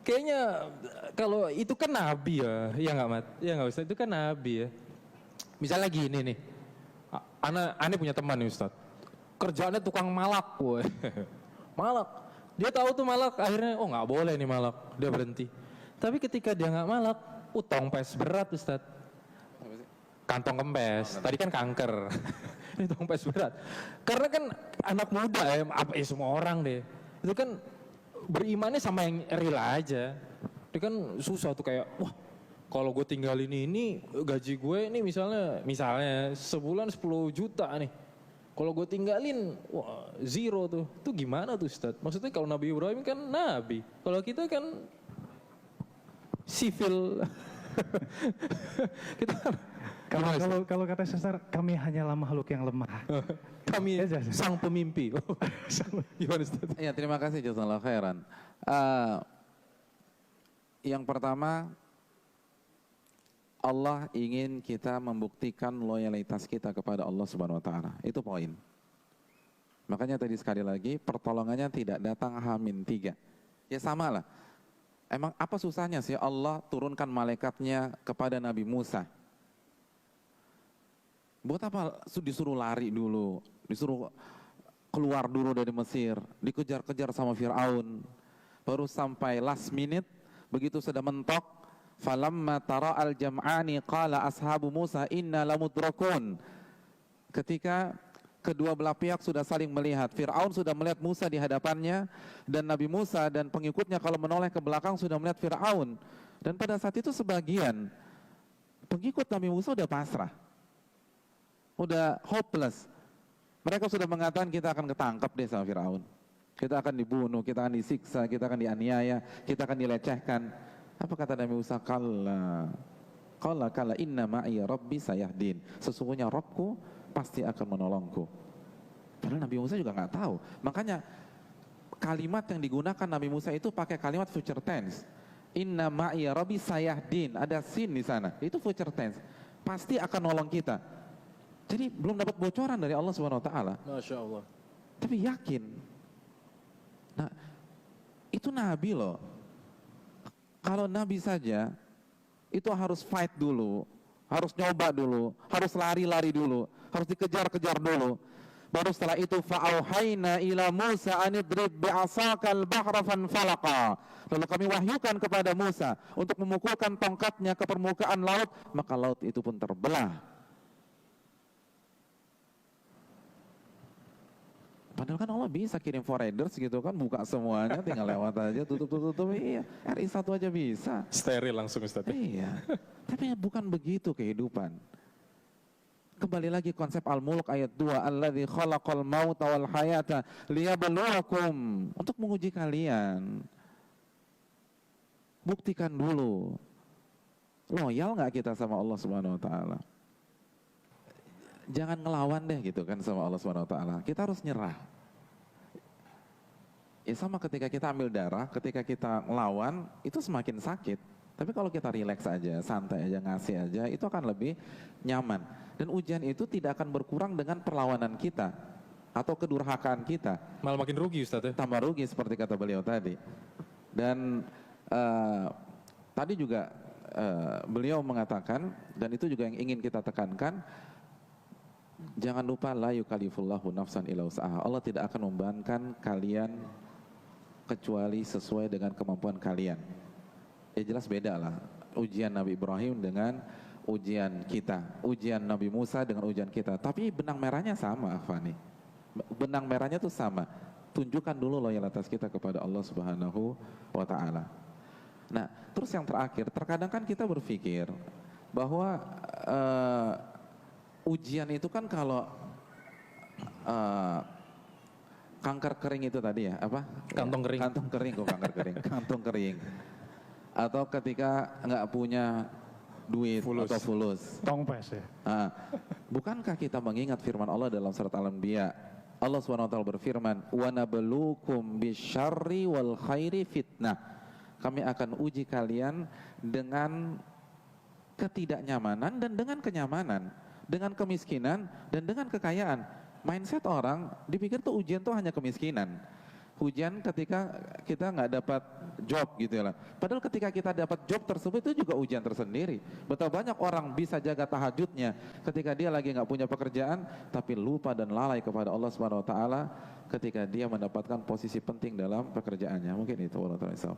kayaknya kalau itu kan nabi ya nggak Mat? Ya nggak Ustaz, itu kan nabi ya. Misalnya gini nih, Ana punya teman nih Ustaz, kerjaannya tukang malak, woy. Malak. Dia tahu tuh malak, akhirnya oh nggak boleh nih malak, dia berhenti. Tapi ketika dia nggak malak, tong pes berat Ustaz. Kantong kempes, tadi kan kanker. Ini tong pes berat. Karena kan anak muda ya, apa ya semua orang deh. Itu kan berimannya sama yang real aja. Dia kan susah tuh kayak, wah kalau gue tinggalin ini gaji gue ini misalnya sebulan 10 juta nih. Kalau gue tinggalin, wah zero tuh. Itu gimana tuh Ustaz? Maksudnya kalau Nabi Ibrahim kan nabi. Kalau kita kan sivil. Kita kalau kata sesar, kami hanyalah makhluk yang lemah. kami sang pemimpi. Gimana Ustaz? Ya, terima kasih jazakallahu khairan. Yang pertama, Allah ingin kita membuktikan loyalitas kita kepada Allah Subhanahu wa taala. Itu poin. Makanya tadi sekali lagi pertolongannya tidak datang H-3. Ya sama lah. Emang apa susahnya sih Allah turunkan malaikatnya kepada Nabi Musa? Buat apa disuruh lari dulu, disuruh keluar dulu dari Mesir, dikejar-kejar sama Fir'aun, baru sampai last minute, begitu sudah mentok, falamma tara al-jam'ani qala ashabu Musa inna lamudrakun. Ketika kedua belah pihak sudah saling melihat, Fir'aun sudah melihat Musa di hadapannya, dan Nabi Musa dan pengikutnya kalau menoleh ke belakang sudah melihat Fir'aun. Dan pada saat itu sebagian pengikut Nabi Musa sudah pasrah, udah hopeless. Mereka sudah mengatakan kita akan ketangkap deh sama Fir'aun, kita akan dibunuh, kita akan disiksa, kita akan dianiaya, kita akan dilecehkan. Apa kata Nabi Musa? Kalla inna ma'iya rabbi sayahdin. Sesungguhnya Rabbku pasti akan menolongku. Padahal Nabi Musa juga nggak tahu. Makanya kalimat yang digunakan Nabi Musa itu pakai kalimat future tense. Inna ma'iya rabbi sayahdin. Ada sin di sana. Itu future tense. Pasti akan nolong kita. Jadi belum dapat bocoran dari Allah Subhanahu wa taala. Masya Allah. Tapi yakin. Nah, itu Nabi loh. Kalau Nabi saja itu harus fight dulu, harus nyoba dulu, harus lari-lari dulu, harus dikejar-kejar dulu. Baru setelah itu fa'auhayna ila Musa anidrib bi'asakal bahra fanfalaqa. Lalu kami wahyukan kepada Musa untuk memukulkan tongkatnya ke permukaan laut, maka laut itu pun terbelah. Padahal kan Allah bisa kirim foreigners gitu kan, buka semuanya, tinggal lewat aja, tutup. Iya, RI1 aja bisa. Steril langsung Ustaz. Iya, tapi bukan begitu kehidupan. Kembali lagi konsep Al-Mulk ayat 2, alladzi khalaqal mauta wal hayata liyabluwakum, untuk menguji kalian. Buktikan dulu, loyal nggak kita sama Allah Subhanahu wa taala. Jangan ngelawan deh gitu kan sama Allah Subhanahu wa taala. Kita harus nyerah. Ya sama ketika kita ambil darah, ketika kita ngelawan itu semakin sakit. Tapi kalau kita rileks aja, santai aja, ngasih aja, itu akan lebih nyaman. Dan ujian itu tidak akan berkurang dengan perlawanan kita atau kedurhakaan kita. Malah makin rugi Ustaz ya. Tambah rugi seperti kata beliau tadi. Dan tadi juga beliau mengatakan, dan itu juga yang ingin kita tekankan, jangan lupa la yukallifullahu nafsan illa wus'aha. Allah tidak akan membebankan kalian kecuali sesuai dengan kemampuan kalian. Ya jelas beda lah ujian Nabi Ibrahim dengan ujian kita, ujian Nabi Musa dengan ujian kita. Tapi benang merahnya sama, Fani. Benang merahnya tuh sama. Tunjukkan dulu loyalitas kita kepada Allah Subhanahu wa taala. Nah, terus yang terakhir, terkadang kan kita berpikir bahwa ujian itu kan kalau kanker kering itu tadi ya, apa? Kantong kering. Kantong kering kok, kanker kering. Kantong kering. Atau ketika nggak punya duit atau fulus. Tongpes ya. Nah, bukankah kita mengingat firman Allah dalam surat Al-Anbiya? Allah SWT berfirman, "Wa nabluukum bisyarri wal khairi fitnah." Kami akan uji kalian dengan ketidaknyamanan dan dengan kenyamanan, dengan kemiskinan dan dengan kekayaan. Mindset orang dipikir tuh ujian tuh hanya kemiskinan. hujan ketika kita nggak dapat job gitu ya lah. Padahal ketika kita dapat job tersebut itu juga ujian tersendiri. Betapa banyak orang bisa jaga tahajudnya ketika dia lagi nggak punya pekerjaan, tapi lupa dan lalai kepada Allah Subhanahu Wa Taala ketika dia mendapatkan posisi penting dalam pekerjaannya. Mungkin itu Allah Taala.